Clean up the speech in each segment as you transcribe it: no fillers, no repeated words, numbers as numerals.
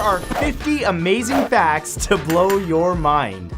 are 50 amazing facts to blow your mind.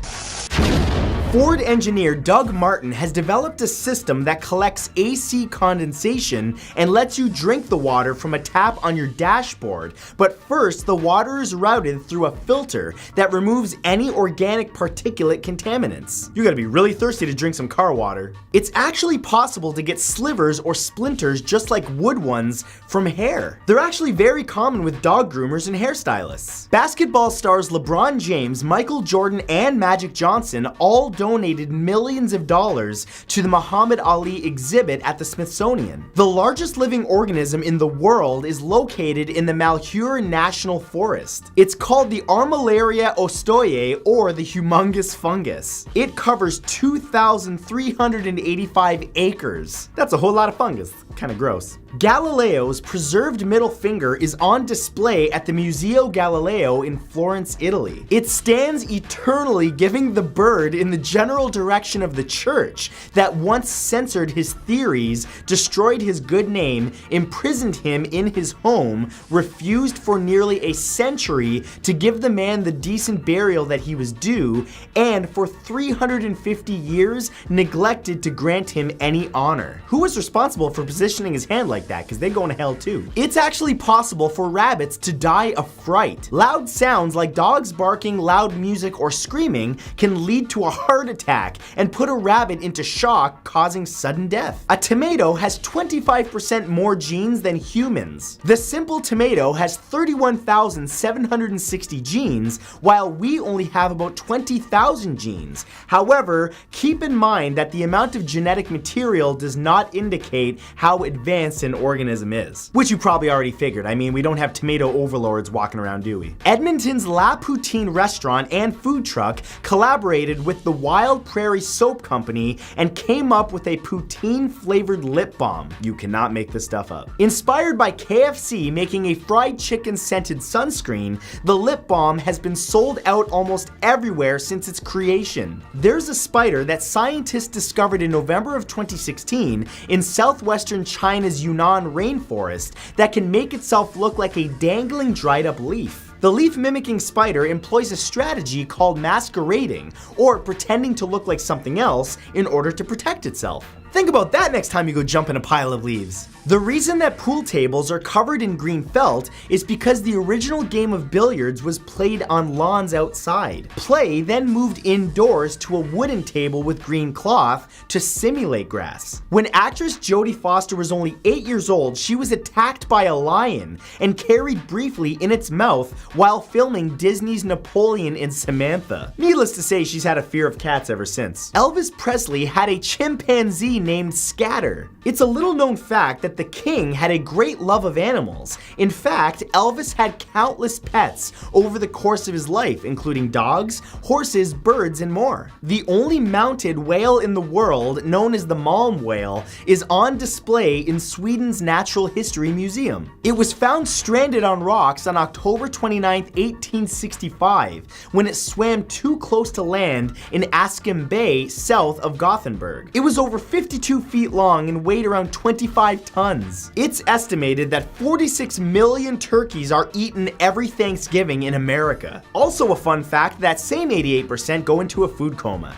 Ford engineer Doug Martin has developed a system that collects AC condensation and lets you drink the water from a tap on your dashboard. But first, the water is routed through a filter that removes any organic particulate contaminants. You gotta be really thirsty to drink some car water. It's actually possible to get slivers or splinters just like wood ones from hair. They're actually very common with dog groomers and hairstylists. Basketball stars LeBron James, Michael Jordan, and Magic Johnson all donated millions of dollars to the Muhammad Ali exhibit at the Smithsonian. The largest living organism in the world is located in the Malheur National Forest. It's called the Armillaria ostoyae, or the humongous fungus. It covers 2,385 acres. That's a whole lot of fungus. Kind of gross. Galileo's preserved middle finger is on display at the Museo Galileo in Florence, Italy. It stands eternally, giving the bird in the general direction of the church that once censored his theories, destroyed his good name, imprisoned him in his home, refused for nearly a century to give the man the decent burial that he was due, and for 350 years neglected to grant him any honor. Who was responsible for positioning his hand like that? Because they go to hell too. It's actually possible for rabbits to die of fright. Loud sounds like dogs barking, loud music, or screaming can lead to a heart attack and put a rabbit into shock, causing sudden death. A tomato has 25% more genes than humans. The simple tomato has 31,760 genes, while we only have about 20,000 genes. However, keep in mind that the amount of genetic material does not indicate how advanced an organism is. Which you probably already figured. I mean, we don't have tomato overlords walking around, do we? Edmonton's La Poutine restaurant and food truck collaborated with the Wild Prairie Soap Company and came up with a poutine flavored lip balm. You cannot make this stuff up. Inspired by KFC making a fried chicken scented sunscreen, the lip balm has been sold out almost everywhere since its creation. There's a spider that scientists discovered in November of 2016 in southwestern China's Yunnan rainforest that can make itself look like a dangling dried up leaf. The leaf-mimicking spider employs a strategy called masquerading, or pretending to look like something else in order to protect itself. Think about that next time you go jump in a pile of leaves. The reason that pool tables are covered in green felt is because the original game of billiards was played on lawns outside. Play then moved indoors to a wooden table with green cloth to simulate grass. When actress Jodie Foster was only 8 years old, she was attacked by a lion and carried briefly in its mouth while filming Disney's Napoleon in Samantha. Needless to say, she's had a fear of cats ever since. Elvis Presley had a chimpanzee named Scatter. It's a little known fact that the king had a great love of animals. In fact, Elvis had countless pets over the course of his life, including dogs, horses, birds, and more. The only mounted whale in the world, known as the Malm whale, is on display in Sweden's Natural History Museum. It was found stranded on rocks on October 29, 1865, when it swam too close to land in Askim Bay, south of Gothenburg. It was over 52 feet long and weighed around 25 tons. It's estimated that 46 million turkeys are eaten every Thanksgiving in America. Also a fun fact, that same 88% go into a food coma.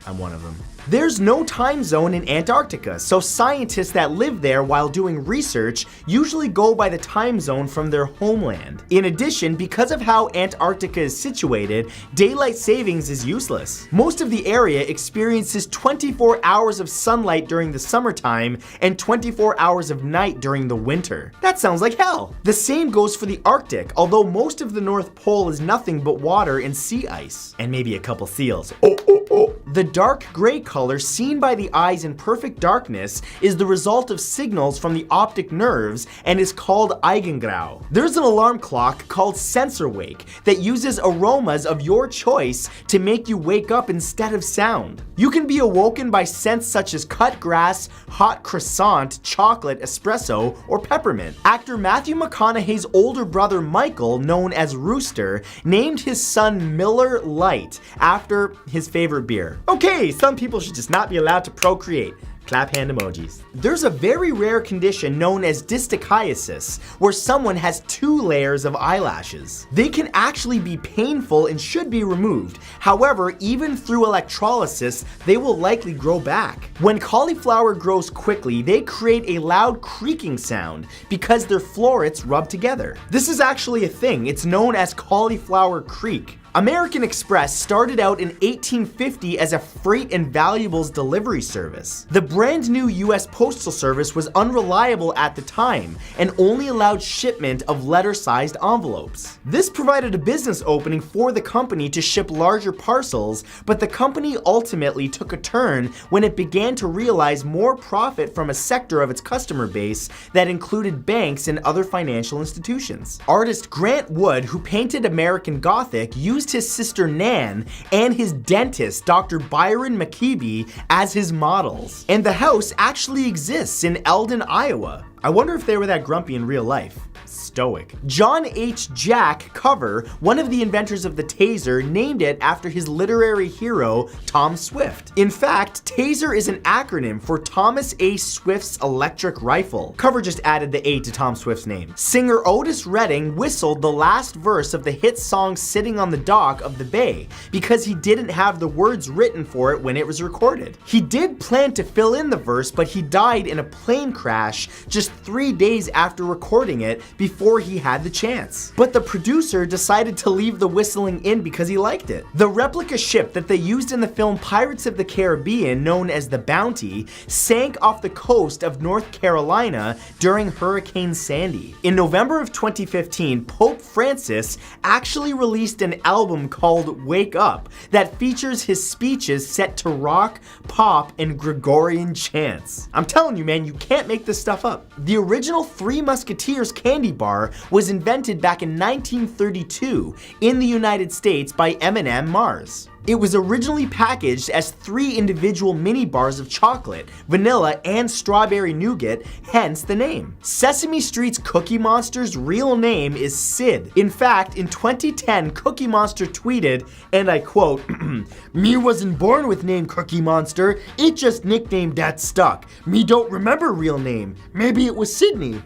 I'm one of them. There's no time zone in Antarctica, so scientists that live there while doing research usually go by the time zone from their homeland. In addition, because of how Antarctica is situated, daylight savings is useless. Most of the area experiences 24 hours of sunlight during the summertime and 24 hours of night during the winter. That sounds like hell. The same goes for the Arctic, although most of the North Pole is nothing but water and sea ice. And maybe a couple seals. The dark gray color seen by the eyes in perfect darkness is the result of signals from the optic nerves and is called Eigengrau. There's an alarm clock called Sensor Wake that uses aromas of your choice to make you wake up instead of sound. You can be awoken by scents such as cut grass, hot croissant, chocolate, espresso, or peppermint. Actor Matthew McConaughey's older brother Michael, known as Rooster, named his son Miller Lite after his favorite beer. Okay, some people should just not be allowed to procreate. Clap hand emojis. There's a very rare condition known as distichiasis, where someone has 2 layers of eyelashes. They can actually be painful and should be removed. However, even through electrolysis, they will likely grow back. When cauliflower grows quickly, they create a loud creaking sound because their florets rub together. This is actually a thing. It's known as cauliflower creak. American Express started out in 1850 as a freight and valuables delivery service. The brand new US Postal Service was unreliable at the time and only allowed shipment of letter-sized envelopes. This provided a business opening for the company to ship larger parcels, but the company ultimately took a turn when it began to realize more profit from a sector of its customer base that included banks and other financial institutions. Artist Grant Wood, who painted American Gothic, used his sister Nan and his dentist Dr. Byron McKeeby as his models. And the house actually exists in Eldon, Iowa. I wonder if they were that grumpy in real life. Stoic. John H. Jack Cover, one of the inventors of the taser, named it after his literary hero, Tom Swift. In fact, taser is an acronym for Thomas A. Swift's electric rifle. Cover just added the A to Tom Swift's name. Singer Otis Redding whistled the last verse of the hit song Sitting on the Dock of the Bay because he didn't have the words written for it when it was recorded. He did plan to fill in the verse, but he died in a plane crash just 3 days after recording it before he had the chance. But the producer decided to leave the whistling in because he liked it. The replica ship that they used in the film Pirates of the Caribbean, known as the Bounty, sank off the coast of North Carolina during Hurricane Sandy. In November of 2015, Pope Francis actually released an album called Wake Up that features his speeches set to rock, pop, and Gregorian chants. I'm telling you, man, you can't make this stuff up. The original Three Musketeers candy bar was invented back in 1932 in the United States by M&M Mars. It was originally packaged as 3 individual mini bars of chocolate, vanilla, and strawberry nougat, hence the name. Sesame Street's Cookie Monster's real name is Sid. In fact, in 2010, Cookie Monster tweeted, and I quote, "Me wasn't born with name Cookie Monster, it just nicknamed that stuck. Me don't remember real name. Maybe it was Sydney."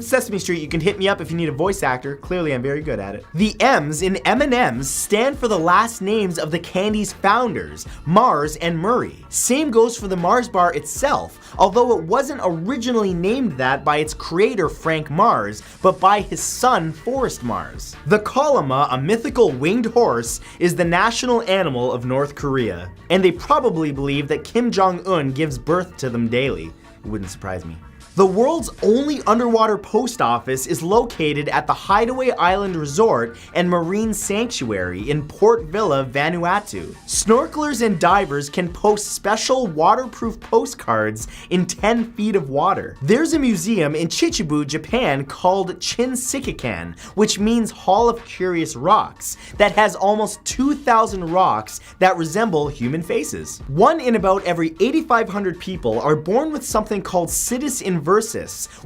Sesame Street, you can hit me up if you need a voice actor. Clearly, I'm very good at it. The M's in M&M's stand for the last names of the candy's founders, Mars and Murray. Same goes for the Mars bar itself, although it wasn't originally named that by its creator Frank Mars, but by his son Forrest Mars. The Kolyma, a mythical winged horse, is the national animal of North Korea, and they probably believe that Kim Jong-un gives birth to them daily. It wouldn't surprise me. The world's only underwater post office is located at the Hideaway Island Resort and Marine Sanctuary in Port Vila, Vanuatu. Snorkelers and divers can post special waterproof postcards in 10 feet of water. There's a museum in Chichibu, Japan called Chinsekikan, which means Hall of Curious Rocks, that has almost 2,000 rocks that resemble human faces. 1 in about every 8,500 people are born with something called situs inversus,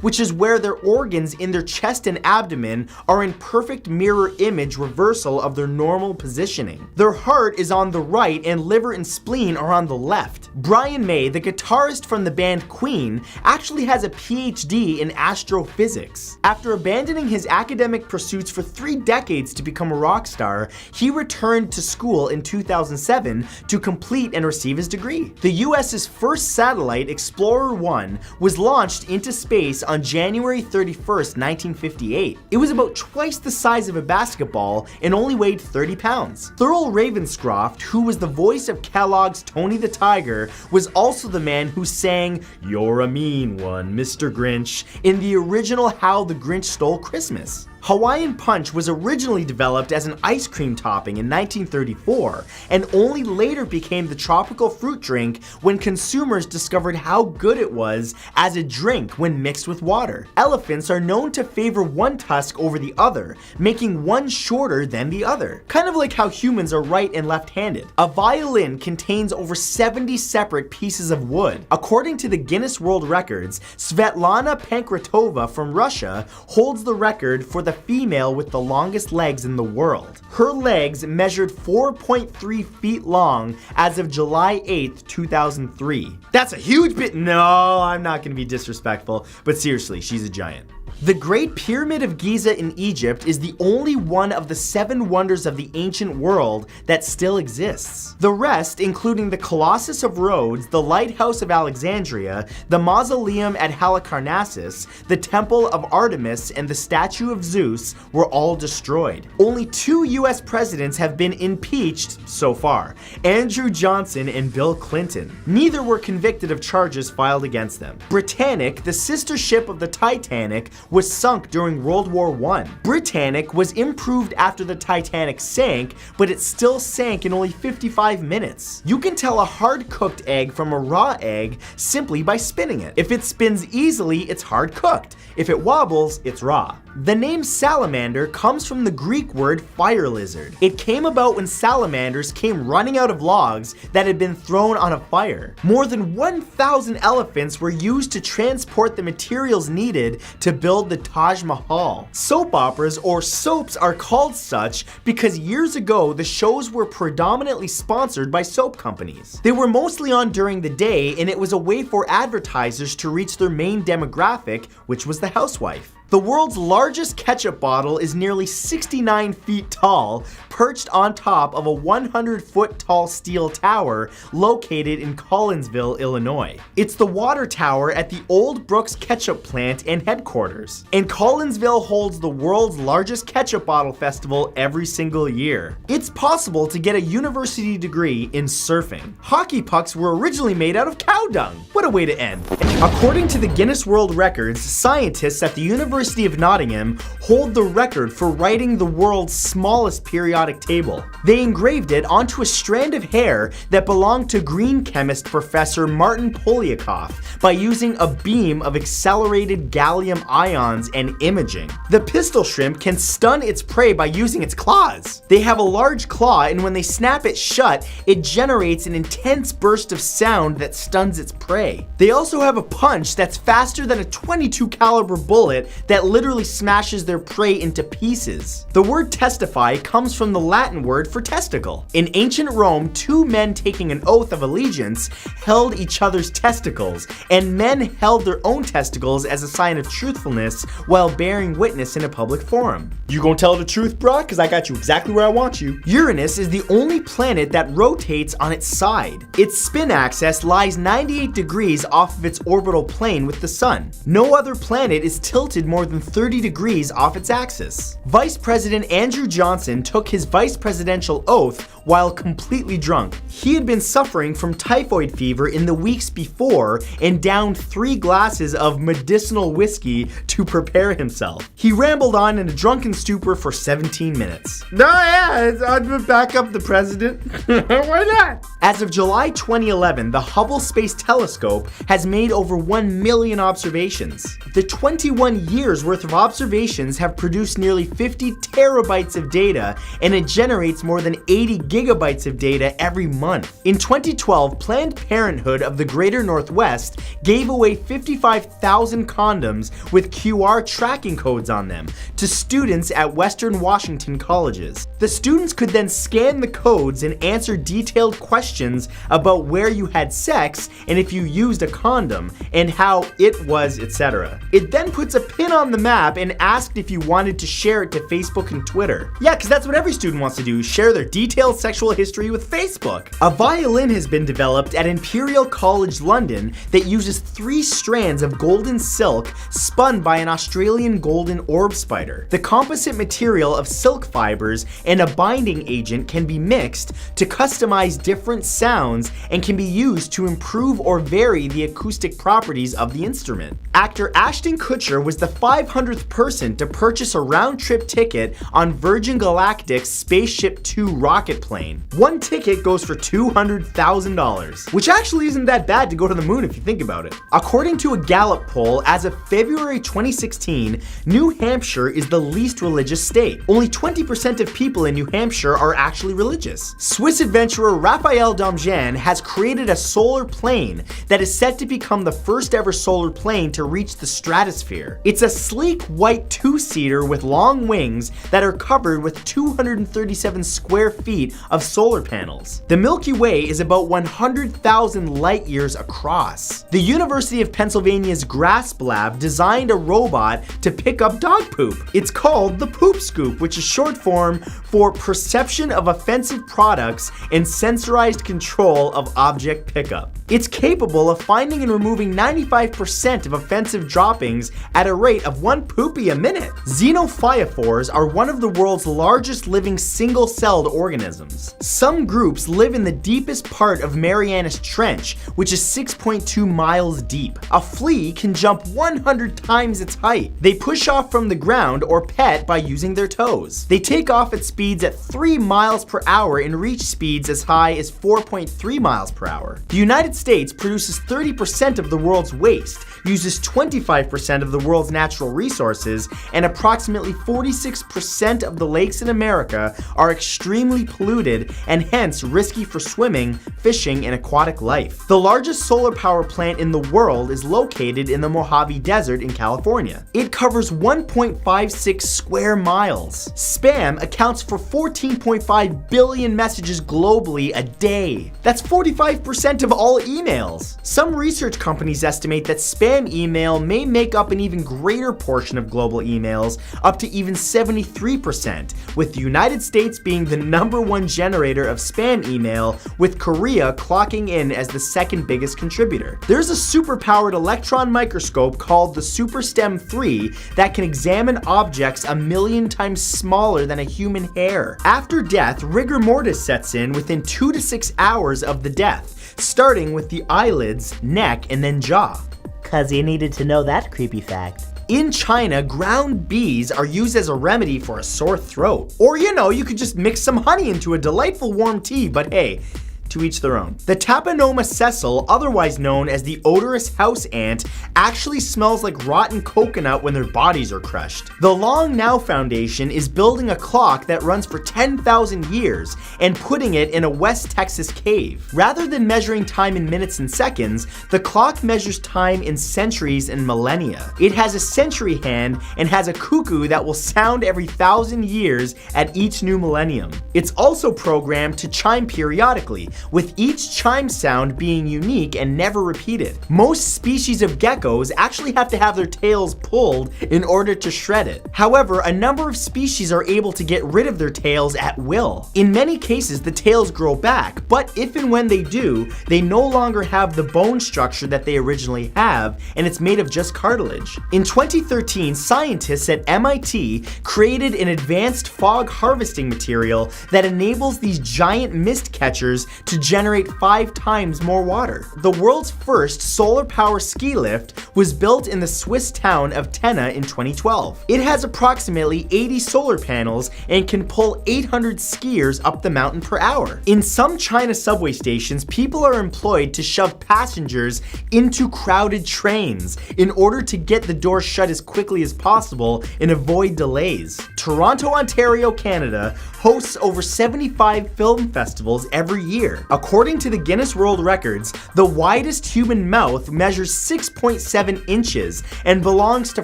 which is where their organs in their chest and abdomen are in perfect mirror image reversal of their normal positioning. Their heart is on the right and liver and spleen are on the left. Brian May, the guitarist from the band Queen, actually has a PhD in astrophysics. After abandoning his academic pursuits for 3 decades to become a rock star, he returned to school in 2007 to complete and receive his degree. The US's first satellite, Explorer 1, was launched into space on January 31st, 1958. It was about twice the size of a basketball and only weighed 30 pounds. Thurl Ravenscroft, who was the voice of Kellogg's Tony the Tiger, was also the man who sang "You're a Mean One, Mr. Grinch" in the original How the Grinch Stole Christmas. Hawaiian Punch was originally developed as an ice cream topping in 1934 and only later became the tropical fruit drink when consumers discovered how good it was as a drink when mixed with water. Elephants are known to favor one tusk over the other, making one shorter than the other. Kind of like how humans are right and left-handed. A violin contains over 70 separate pieces of wood. According to the Guinness World Records, Svetlana Pankratova from Russia holds the record for the the female with the longest legs in the world. Her legs measured 4.3 feet long as of July 8th, 2003. That's a huge bit. No, I'm not gonna be disrespectful, but seriously, she's a giant. The Great Pyramid of Giza in Egypt is the only one of the 7 wonders of the ancient world that still exists. The rest, including the Colossus of Rhodes, the Lighthouse of Alexandria, the Mausoleum at Halicarnassus, the Temple of Artemis, and the Statue of Zeus, were all destroyed. Only 2 US presidents have been impeached so far: Andrew Johnson and Bill Clinton. Neither were convicted of charges filed against them. Britannic, the sister ship of the Titanic, was sunk during World War I. Britannic was improved after the Titanic sank, but it still sank in only 55 minutes. You can tell a hard-cooked egg from a raw egg simply by spinning it. If it spins easily, it's hard-cooked. If it wobbles, it's raw. The name salamander comes from the Greek word fire lizard. It came about when salamanders came running out of logs that had been thrown on a fire. More than 1,000 elephants were used to transport the materials needed to build the Taj Mahal. Soap operas, or soaps, are called such because years ago the shows were predominantly sponsored by soap companies. They were mostly on during the day, and it was a way for advertisers to reach their main demographic, which was the housewife. The world's largest ketchup bottle is nearly 69 feet tall, perched on top of a 100-foot tall steel tower located in Collinsville, Illinois. It's the water tower at the Old Brooks Ketchup plant and headquarters. And Collinsville holds the world's largest ketchup bottle festival every single year. It's possible to get a university degree in surfing. Hockey pucks were originally made out of cow dung. What a way to end. According to the Guinness World Records, scientists at the University of Nottingham hold the record for writing the world's smallest periodic table. They engraved it onto a strand of hair that belonged to green chemist Professor Martin Polyakov by using a beam of accelerated gallium ions and imaging. The pistol shrimp can stun its prey by using its claws. They have a large claw, and when they snap it shut, it generates an intense burst of sound that stuns its prey. They also have a punch that's faster than a .22 caliber bullet that literally smashes their prey into pieces. The word testify comes from the Latin word for testicle. In ancient Rome, 2 men taking an oath of allegiance held each other's testicles, and men held their own testicles as a sign of truthfulness while bearing witness in a public forum. You gonna tell the truth, bruh? Cause I got you exactly where I want you. Uranus is the only planet that rotates on its side. Its spin axis lies 98 degrees off of its orbital plane with the sun. No other planet is tilted more than 30 degrees off its axis. Vice President Andrew Johnson took his vice presidential oath while completely drunk. He had been suffering from typhoid fever in the weeks before and downed 3 glasses of medicinal whiskey to prepare himself. He rambled on in a drunken stupor for 17 minutes. No, yeah, I'd back up the president. Why not? As of July 2011, the Hubble Space Telescope has made over 1 million observations. The 21 years worth of observations have produced nearly 50 terabytes of data, and it generates more than 80 gigabytes of data every month. In 2012, Planned Parenthood of the Greater Northwest gave away 55,000 condoms with QR tracking codes on them to students at Western Washington colleges. The students could then scan the codes and answer detailed questions about where you had sex and if you used a condom and how it was, etc. It then puts a pin on the map and asked if you wanted to share it to Facebook and Twitter. Yeah, because that's what every student wants to do, share their detailed sexual history with Facebook. A violin has been developed at Imperial College London that uses 3 strands of golden silk spun by an Australian golden orb spider. The composite material of silk fibers and a binding agent can be mixed to customize different sounds and can be used to improve or vary the acoustic properties of the instrument. Actor Ashton Kutcher was the 500th person to purchase a round-trip ticket on Virgin Galactic's Spaceship Two rocket plane. One ticket goes for $200,000, which actually isn't that bad to go to the moon if you think about it. According to a Gallup poll, as of February 2016, New Hampshire is the least religious state. Only 20% of people in New Hampshire are actually religious. Swiss adventurer Raphael Domjan has created a solar plane that is set to become the first ever solar plane to reach the stratosphere. It's a sleek white two-seater with long wings that are covered with 237 square feet of solar panels. The Milky Way is about 100,000 light years across. The University of Pennsylvania's GRASP lab designed a robot to pick up dog poop. It's called the Poop Scoop, which is short form for Perception of Offensive Products and Sensorized Control of Object Pickup. It's capable of finding and removing 95% of offensive droppings at a rate of 1 poopy a minute. Xenophyophores are one of the world's largest living single-celled organisms. Some groups live in the deepest part of Marianas Trench, which is 6.2 miles deep. A flea can jump 100 times its height. They push off from the ground or pet by using their toes. They take off at speeds at 3 miles per hour and reach speeds as high as 4.3 miles per hour. The United States produces 30% of the world's waste, uses 25% of the world's natural resources, and approximately 46% of the lakes in America are extremely polluted and hence risky for swimming, fishing, and aquatic life. The largest solar power plant in the world is located in the Mojave Desert in California. It covers 1.56 square miles. Spam accounts for 14.5 billion messages globally a day. That's 45% of all emails. Some research companies estimate that spam email may make up an even greater portion of global emails, up to even 73%, with the United States being the #1 generator of spam email, with Korea clocking in as the second biggest contributor. There's a super-powered electron microscope called the SuperStem 3 that can examine objects 1,000,000 times smaller than a human hair. After death, rigor mortis sets in within 2 to 6 hours of the death, starting with the eyelids, neck, and then jaw. 'Cause you needed to know that creepy fact. In China, ground bees are used as a remedy for a sore throat. Or, you could just mix some honey into a delightful warm tea, but hey, to each their own. The Taponoma sessile, otherwise known as the odorous house ant, actually smells like rotten coconut when their bodies are crushed. The Long Now Foundation is building a clock that runs for 10,000 years and putting it in a West Texas cave. Rather than measuring time in minutes and seconds, the clock measures time in centuries and millennia. It has a century hand and has a cuckoo that will sound every 1,000 years at each new millennium. It's also programmed to chime periodically, with each chime sound being unique and never repeated. Most species of geckos actually have to have their tails pulled in order to shred it. However, a number of species are able to get rid of their tails at will. In many cases, the tails grow back, but if and when they do, they no longer have the bone structure that they originally have, and it's made of just cartilage. In 2013, scientists at MIT created an advanced fog harvesting material that enables these giant mist catchers to generate 5 times more water. The world's first solar power ski lift was built in the Swiss town of Tenna in 2012. It has approximately 80 solar panels and can pull 800 skiers up the mountain per hour. In some China subway stations, people are employed to shove passengers into crowded trains in order to get the door shut as quickly as possible and avoid delays. Toronto, Ontario, Canada hosts over 75 film festivals every year. According to the Guinness World Records, the widest human mouth measures 6.7 inches and belongs to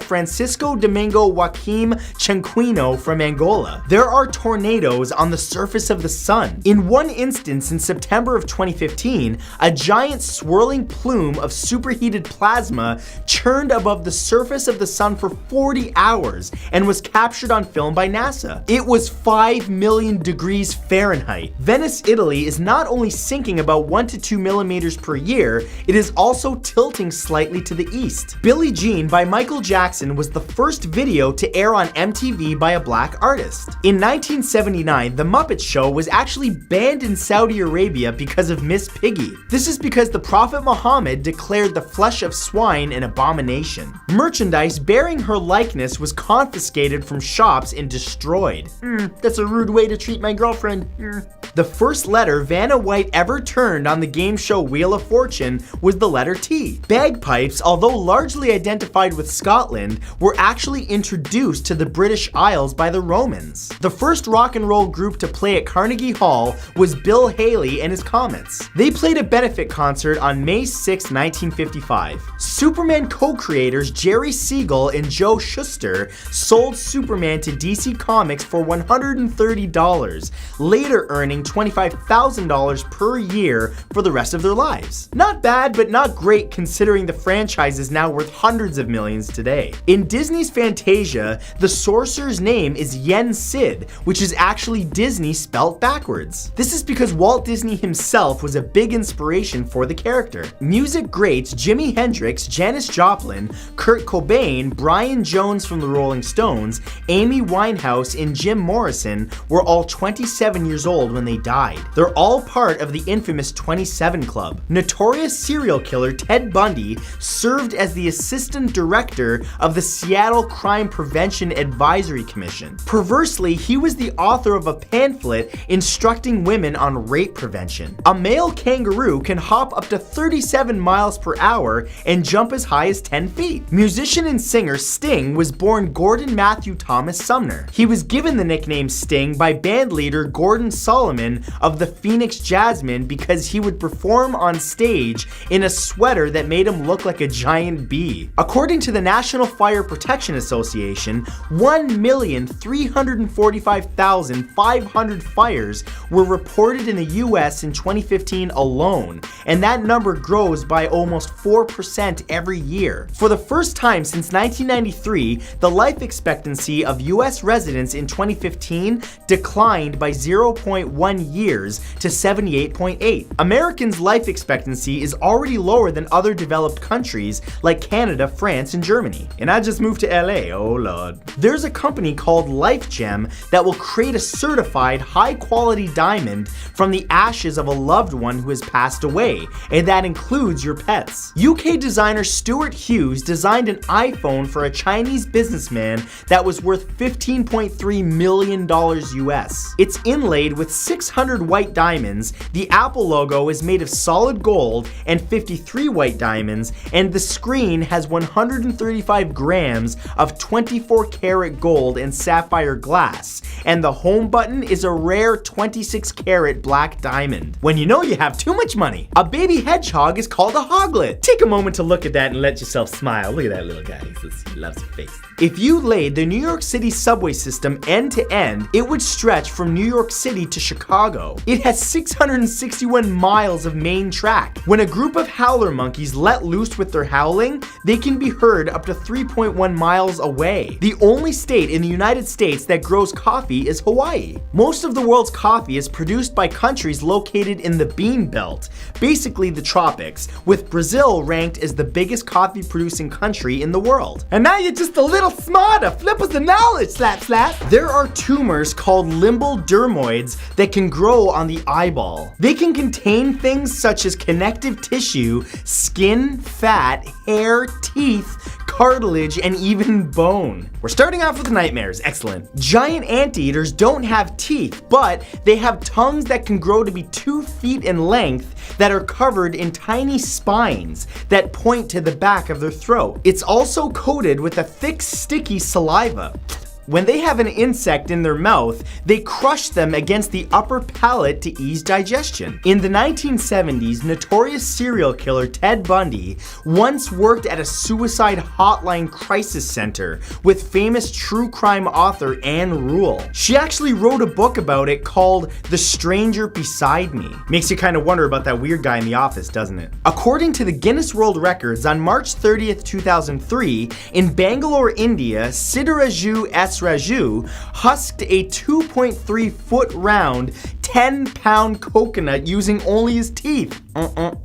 Francisco Domingo Joaquim Chanquino from Angola. There are tornadoes on the surface of the sun. In one instance in September of 2015, a giant swirling plume of superheated plasma churned above the surface of the sun for 40 hours and was captured on film by NASA. It was 5 million degrees Fahrenheit. Venice, Italy is not only sinking about 1 to 2 millimeters per year, it is also tilting slightly to the east. Billie Jean by Michael Jackson was the first video to air on MTV by a black artist. In 1979, The Muppet Show was actually banned in Saudi Arabia because of Miss Piggy. This is because the Prophet Muhammad declared the flesh of swine an abomination. Merchandise bearing her likeness was confiscated from shops and destroyed. That's a rude way to treat my girlfriend. The first letter Vanna White White ever turned on the game show Wheel of Fortune was the letter T. Bagpipes, although largely identified with Scotland, were actually introduced to the British Isles by the Romans. The first rock and roll group to play at Carnegie Hall was Bill Haley and his Comets. They played a benefit concert on May 6, 1955. Superman co-creators Jerry Siegel and Joe Shuster sold Superman to DC Comics for $130, later earning $25,000 per year for the rest of their lives. Not bad, but not great considering the franchise is now worth hundreds of millions today. In Disney's Fantasia, the sorcerer's name is Yen Sid, which is actually Disney spelt backwards. This is because Walt Disney himself was a big inspiration for the character. Music greats Jimi Hendrix, Janis Joplin, Kurt Cobain, Brian Jones from the Rolling Stones, Amy Winehouse, and Jim Morrison were all 27 years old when they died. They're all part of the infamous 27 Club. Notorious serial killer Ted Bundy served as the assistant director of the Seattle Crime Prevention Advisory Commission. Perversely, he was the author of a pamphlet instructing women on rape prevention. A male kangaroo can hop up to 37 miles per hour and jump as high as 10 feet. Musician and singer Sting was born Gordon Matthew Thomas Sumner. He was given the nickname Sting by bandleader Gordon Solomon of the Phoenix Jazzmen because he would perform on stage in a sweater that made him look like a giant bee. According to the National Fire Protection Association, 1,345,500 fires were reported in the US in 2015 alone, and that number grows by almost 4% every year. For the first time since 1993, the life expectancy of US residents in 2015 declined by 0.1 years to 78.8. Americans' life expectancy is already lower than other developed countries like Canada, France, and Germany. And I just moved to LA, oh lord. There's a company called LifeGem that will create a certified high-quality diamond from the ashes of a loved one who has passed away, and that includes your pets. UK designer Stuart Hughes designed an iPhone for a Chinese businessman that was worth $15.3 million US. It's inlaid with 600 white diamonds, the Apple logo is made of solid gold and 53 white diamonds, and the screen has 135 grams of 24 karat gold and sapphire glass, and the home button is a rare 26 karat black diamond. When you know you have too much money. A baby hedgehog is called a hoglet. Take a moment to look at that and let yourself smile. Look at that little guy, he loves your face. If you laid the New York City subway system end to end, it would stretch from New York City to Chicago. It has 661 miles of main track. When a group of howler monkeys let loose with their howling, they can be heard up to 3.1 miles away. The only state in the United States that grows coffee is Hawaii. Most of the world's coffee is produced by countries located in the Bean Belt, basically the tropics, with Brazil ranked as the biggest coffee producing country in the world. And now you're just a little smarter. Flip us the knowledge, slap slap. There are tumors called limbal dermoids that can grow on the eyeball. They can contain things such as connective tissue, skin, fat, hair, teeth, cartilage, and even bone. We're starting off with nightmares. Excellent. Giant anteaters don't have teeth, but they have tongues that can grow to be 2 feet in length that are covered in tiny spines that point to the back of their throat. It's also coated with a thick, sticky saliva. When they have an insect in their mouth, they crush them against the upper palate to ease digestion. In the 1970s, notorious serial killer Ted Bundy once worked at a suicide hotline crisis center with famous true crime author Anne Rule. She actually wrote a book about it called The Stranger Beside Me. Makes you kind of wonder about that weird guy in the office, doesn't it? According to the Guinness World Records, on March 30th, 2003, in Bangalore, India, Siddharaju S. Raju husked a 2.3 foot round 10-pound coconut using only his teeth.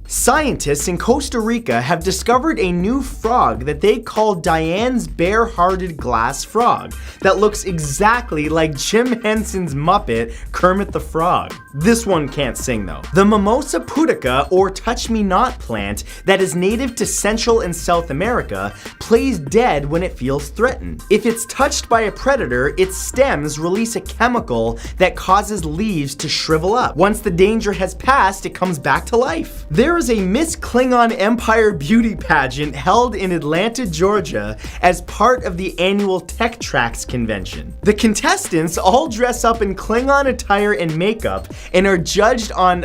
Scientists in Costa Rica have discovered a new frog that they call Diane's bare-hearted glass frog that looks exactly like Jim Henson's Muppet, Kermit the Frog. This one can't sing though. The Mimosa pudica, or touch-me-not plant that is native to Central and South America, plays dead when it feels threatened. If it's touched by a predator, its stems release a chemical that causes leaves to shrivel up. Once the danger has passed, it comes back to life. There is a Miss Klingon Empire beauty pageant held in Atlanta, Georgia, as part of the annual Tech Tracks convention. The contestants all dress up in Klingon attire and makeup and are judged on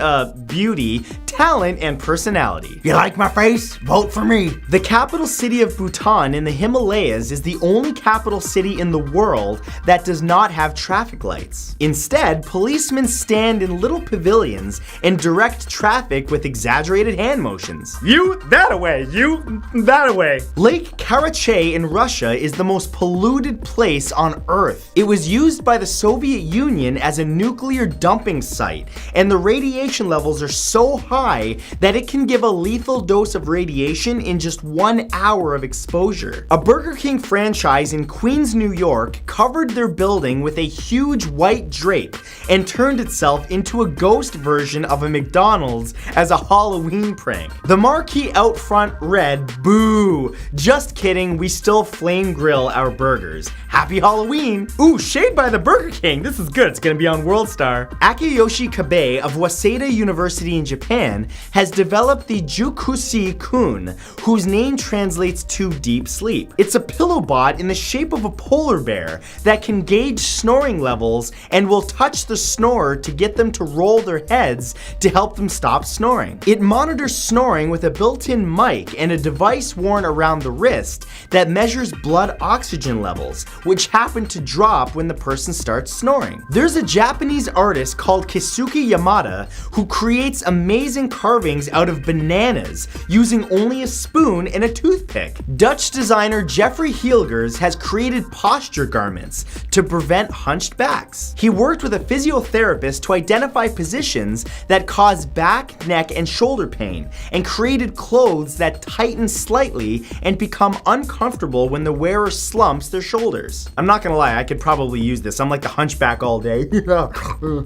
beauty, talent, and personality. You like my face? Vote for me. The capital city of Bhutan in the Himalayas is the only capital city in the world that does not have traffic lights. Instead, policemen stand in little pavilions and direct traffic with exaggerated hand motions. You that away, you that away. Lake Karachay in Russia is the most polluted place on Earth. It was used by the Soviet Union as a nuclear dumping site, and the radiation levels are so high that it can give a lethal dose of radiation in just 1 hour of exposure. A Burger King franchise in Queens, New York covered their building with a huge white drape and turned itself into a ghost version of a McDonald's as a Halloween prank. The marquee out front read, "Boo! Just kidding, we still flame grill our burgers. Happy Halloween!" Ooh, shade by the Burger King. This is good. It's gonna be on WorldStar. Akiyoshi Kabe of Waseda University in Japan has developed the Jukusi-kun, whose name translates to deep sleep. It's a pillow bot in the shape of a polar bear that can gauge snoring levels and will touch the snorer to get them to roll their heads to help them stop snoring. It monitors snoring with a built-in mic and a device worn around the wrist that measures blood oxygen levels, which happen to drop when the person starts snoring. There's a Japanese artist called Keisuke Yamada who creates amazing carvings out of bananas using only a spoon and a toothpick. Dutch designer Jeffrey Heelgers has created posture garments to prevent hunched backs. He worked with a physiotherapist to identify positions that cause back, neck, and shoulder pain, and created clothes that tighten slightly and become uncomfortable when the wearer slumps their shoulders. I'm not gonna lie, I could probably use this. I'm like the hunchback all day.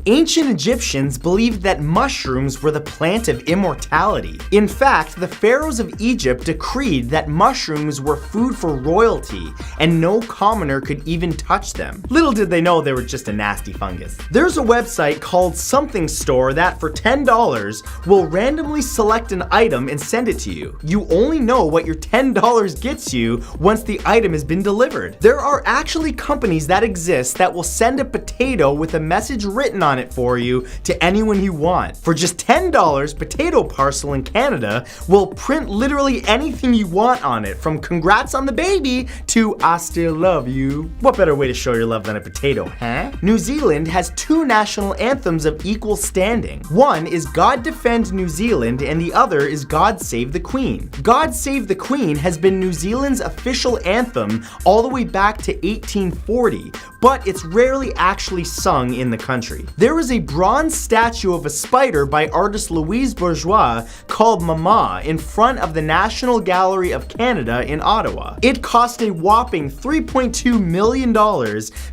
Ancient Egyptians believed that mushrooms were the plant of immortality. In fact, the pharaohs of Egypt decreed that mushrooms were food for royalty and no commoner could even touch them. Little did they know they were just a nasty fungus. There's a website called Something Store that for $10 will randomly select an item and send it to you. You only know what your $10 gets you once the item has been delivered. There are actually companies that exist that will send a potato with a message written on it for you to anyone you want. For just $10, Potato Parcel in Canada will print literally anything you want on it, from congrats on the baby to I still love you. What better way to show your love than a potato, huh? New Zealand has 2 national anthems of equal standing. One is God Defend New Zealand and the other is God Save the Queen. God Save the Queen has been New Zealand's official anthem all the way back to 1840, but it's rarely actually sung in the country. There is a bronze statue of a spider by artist Louise Bourgeois called Mama in front of the National Gallery of Canada in Ottawa. It cost a whopping $3.2 million,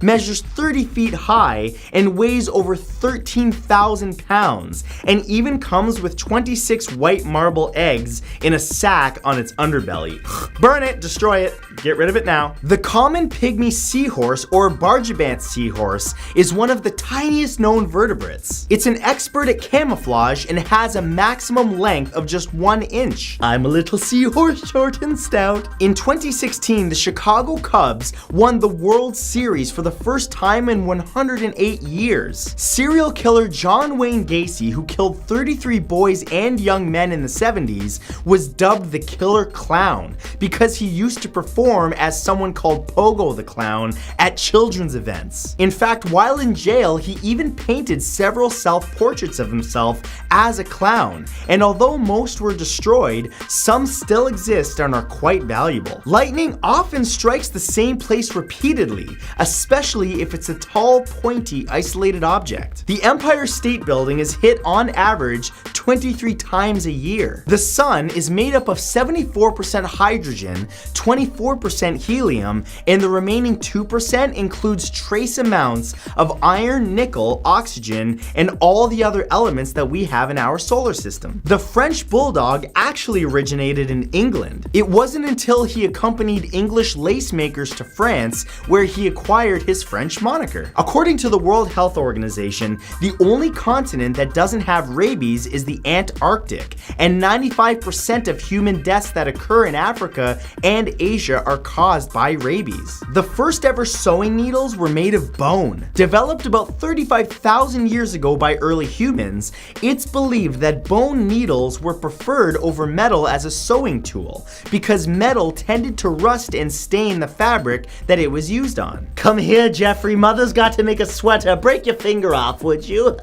measures 30 feet high, and weighs over 13,000 pounds, and even comes with 26 white marble eggs in a sack on its underbelly. Burn it, destroy it, get rid of it now. The common pygmy seahorse, or Bargibant seahorse, is one of the tiniest known vertebrates. It's an expert at camouflage and has a maximum length of just 1 inch. I'm a little seahorse, short and stout. In 2016, the Chicago Cubs won the World Series for the first time in 108 years. Serial killer John Wayne Gacy, who killed 33 boys and young men in the 70s, was dubbed the Killer Clown because he used to perform as someone called Pogo the Clown at children's events. In fact, while in jail, he even painted several self-portraits of himself as a clown, and although most were destroyed, some still exist and are quite valuable. Lightning often strikes the same place repeatedly, especially if it's a tall, pointy, isolated object. The Empire State Building is hit on average 23 times a year. The sun is made up of 74% hydrogen, 24% helium, and the remaining 2% includes includes trace amounts of iron, nickel, oxygen, and all the other elements that we have in our solar system. The French bulldog actually originated in England. It wasn't until he accompanied English lace makers to France where he acquired his French moniker. According to the World Health Organization, the only continent that doesn't have rabies is the Antarctic, and 95% of human deaths that occur in Africa and Asia are caused by rabies. The first ever sewing needles were made of bone. Developed about 35,000 years ago by early humans, it's believed that bone needles were preferred over metal as a sewing tool because metal tended to rust and stain the fabric that it was used on. Come here, Jeffrey. Mother's got to make a sweater. Break your finger off, would you?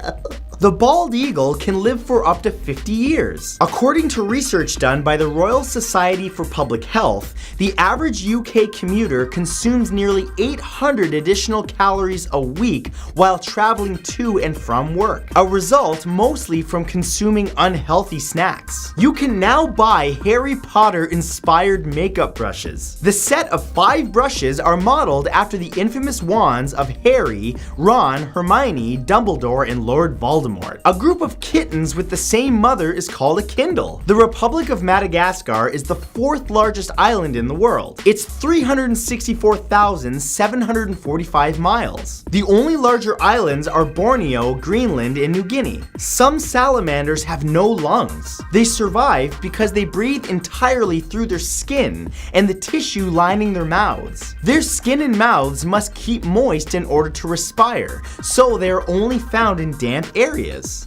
The bald eagle can live for up to 50 years. According to research done by the Royal Society for Public Health, the average UK commuter consumes nearly 800 additional calories a week while traveling to and from work, a result mostly from consuming unhealthy snacks. You can now buy Harry Potter inspired makeup brushes. The set of 5 brushes are modeled after the infamous wands of Harry, Ron, Hermione, Dumbledore, and Lord Voldemort. A group of kittens with the same mother is called a Kindle. The Republic of Madagascar is the 4th largest island in the world. It's 364,745 miles. The only larger islands are Borneo, Greenland, and New Guinea. Some salamanders have no lungs. They survive because they breathe entirely through their skin and the tissue lining their mouths. Their skin and mouths must keep moist in order to respire, so they are only found in damp areas.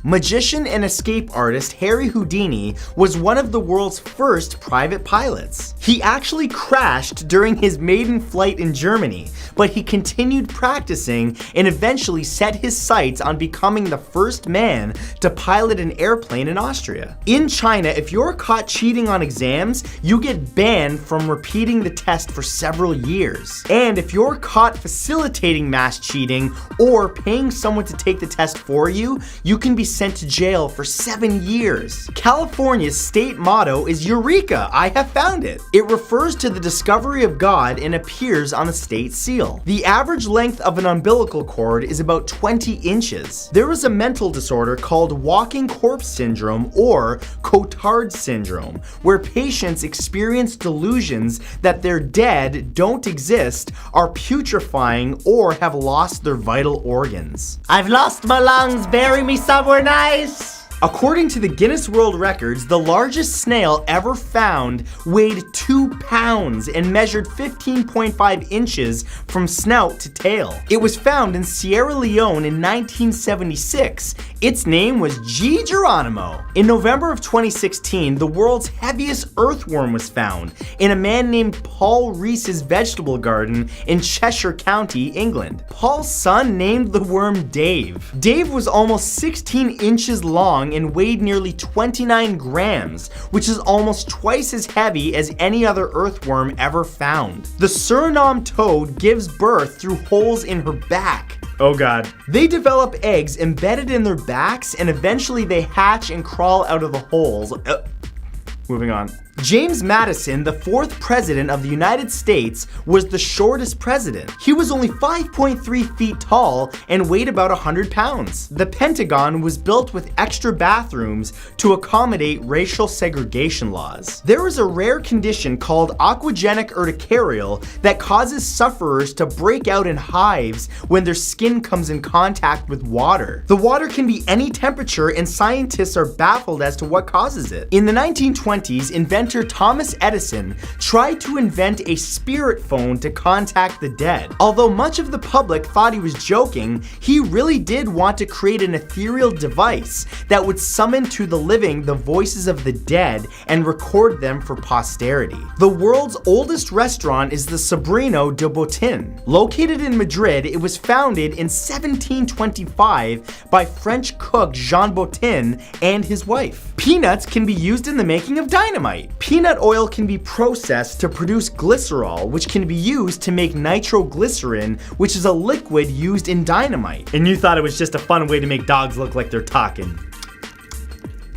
Magician and escape artist Harry Houdini was one of the world's first private pilots. He actually crashed during his maiden flight in Germany, but he continued practicing and eventually set his sights on becoming the first man to pilot an airplane in Austria. In China, if you're caught cheating on exams, you get banned from repeating the test for several years. And if you're caught facilitating mass cheating or paying someone to take the test for you, you can be sent to jail for 7 years. California's state motto is Eureka, I have found it. It refers to the discovery of God and appears on the state seal. The average length of an umbilical cord is about 20 inches. There is a mental disorder called walking corpse syndrome or Cotard syndrome, where patients experience delusions that they're dead, don't exist, are putrefying, or have lost their vital organs. I've lost my lungs. Bury me somewhere nice. According to the Guinness World Records, the largest snail ever found weighed 2 pounds and measured 15.5 inches from snout to tail. It was found in Sierra Leone in 1976. Its name was G. Geronimo. In November of 2016, the world's heaviest earthworm was found in a man named Paul Reese's vegetable garden in Cheshire County, England. Paul's son named the worm Dave. Dave was almost 16 inches long and weighed nearly 29 grams, which is almost twice as heavy as any other earthworm ever found. The Suriname toad gives birth through holes in her back. Oh god. They develop eggs embedded in their backs and eventually they hatch and crawl out of the holes. Moving on. James Madison, the 4th president of the United States, was the shortest president. He was only 5.3 feet tall and weighed about 100 pounds. The Pentagon was built with extra bathrooms to accommodate racial segregation laws. There is a rare condition called aquagenic urticarial that causes sufferers to break out in hives when their skin comes in contact with water. The water can be any temperature and scientists are baffled as to what causes it. In the 1920s, inventor Thomas Edison tried to invent a spirit phone to contact the dead. Although much of the public thought he was joking, he really did want to create an ethereal device that would summon to the living the voices of the dead and record them for posterity. The world's oldest restaurant is the Sobrino de Botín. Located in Madrid, it was founded in 1725 by French cook Jean Botín and his wife. Peanuts can be used in the making of dynamite. Peanut oil can be processed to produce glycerol, which can be used to make nitroglycerin, which is a liquid used in dynamite. And you thought it was just a fun way to make dogs look like they're talking.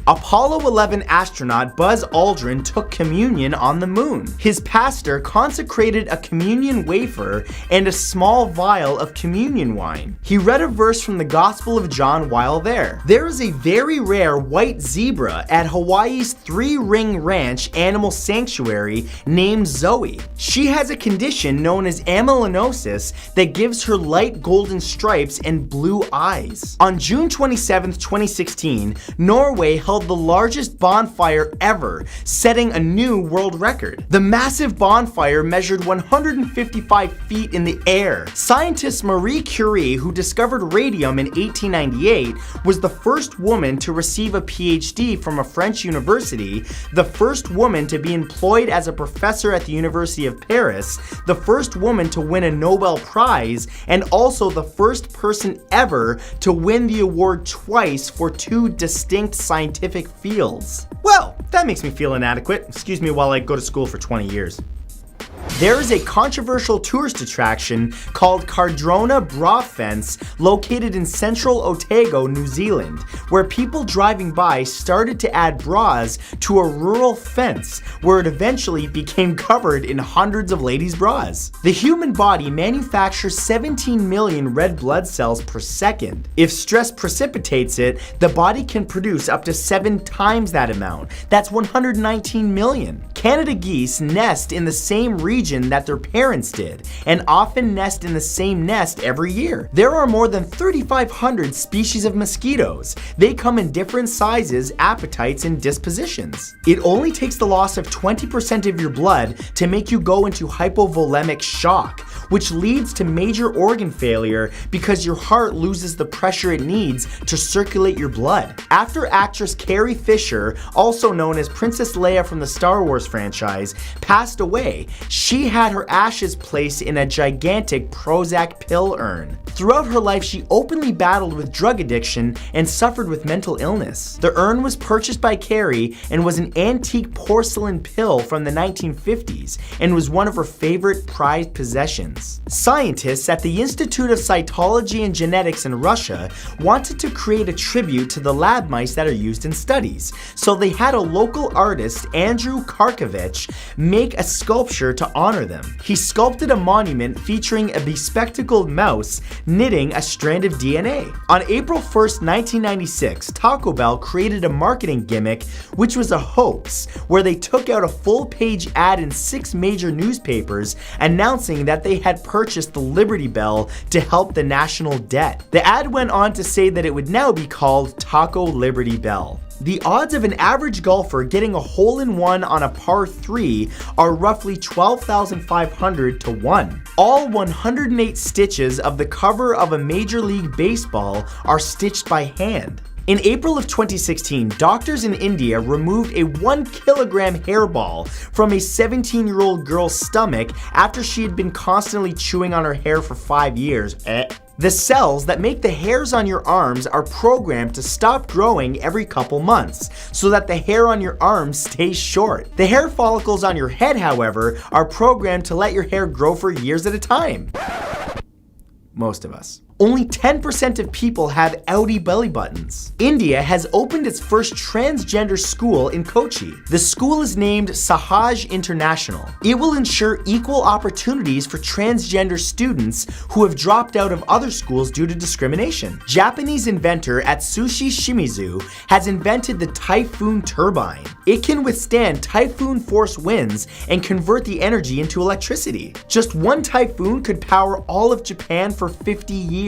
Apollo 11 astronaut Buzz Aldrin took communion on the moon. His pastor consecrated a communion wafer and a small vial of communion wine. He read a verse from the Gospel of John while there. There is a very rare white zebra at Hawaii's Three Ring Ranch Animal Sanctuary named Zoe. She has a condition known as amyloidosis that gives her light golden stripes and blue eyes. On June 27, 2016, Norway held the largest bonfire ever, setting a new world record. The massive bonfire measured 155 feet in the air. Scientist Marie Curie, who discovered radium in 1898, was the first woman to receive a PhD from a French university, the first woman to be employed as a professor at the University of Paris, the first woman to win a Nobel Prize, and also the first person ever to win the award twice for two distinct scientific fields. Well, that makes me feel inadequate. Excuse me while I go to school for 20 years. There is a controversial tourist attraction called Cardrona Bra Fence located in central Otago, New Zealand, where people driving by started to add bras to a rural fence where it eventually became covered in hundreds of ladies' bras. The human body manufactures 17 million red blood cells per second. If stress precipitates it, the body can produce up to 7 times that amount. That's 119 million. Canada geese nest in the same region that their parents did, and often nest in the same nest every year. There are more than 3,500 species of mosquitoes. They come in different sizes, appetites, and dispositions. It only takes the loss of 20% of your blood to make you go into hypovolemic shock, which leads to major organ failure because your heart loses the pressure it needs to circulate your blood. After actress Carrie Fisher, also known as Princess Leia from the Star Wars franchise, passed away, she had her ashes placed in a gigantic Prozac pill urn. Throughout her life, she openly battled with drug addiction and suffered with mental illness. The urn was purchased by Carrie and was an antique porcelain pill from the 1950s and was one of her favorite prized possessions. Scientists at the Institute of Cytology and Genetics in Russia wanted to create a tribute to the lab mice that are used in studies, so they had a local artist, Andrew Karkovich, make a sculpture to honor them. He sculpted a monument featuring a bespectacled mouse knitting a strand of DNA. On April 1st, 1996, Taco Bell created a marketing gimmick which was a hoax, where they took out a full-page ad in 6 major newspapers announcing that they had purchased the Liberty Bell to help the national debt. The ad went on to say that it would now be called Taco Liberty Bell. The odds of an average golfer getting a hole-in-one on a par 3 are roughly 12,500 to 1. All 108 stitches of the cover of a Major League Baseball are stitched by hand. In April of 2016, doctors in India removed a 1-kilogram hairball from a 17-year-old girl's stomach after she had been constantly chewing on her hair for 5 years. The cells that make the hairs on your arms are programmed to stop growing every couple months, so that the hair on your arms stays short. The hair follicles on your head, however, are programmed to let your hair grow for years at a time. Most of us. Only 10% of people have outie belly buttons. India has opened its first transgender school in Kochi. The school is named Sahaj International. It will ensure equal opportunities for transgender students who have dropped out of other schools due to discrimination. Japanese inventor Atsushi Shimizu has invented the Typhoon turbine. It can withstand typhoon force winds and convert the energy into electricity. Just one typhoon could power all of Japan for 50 years.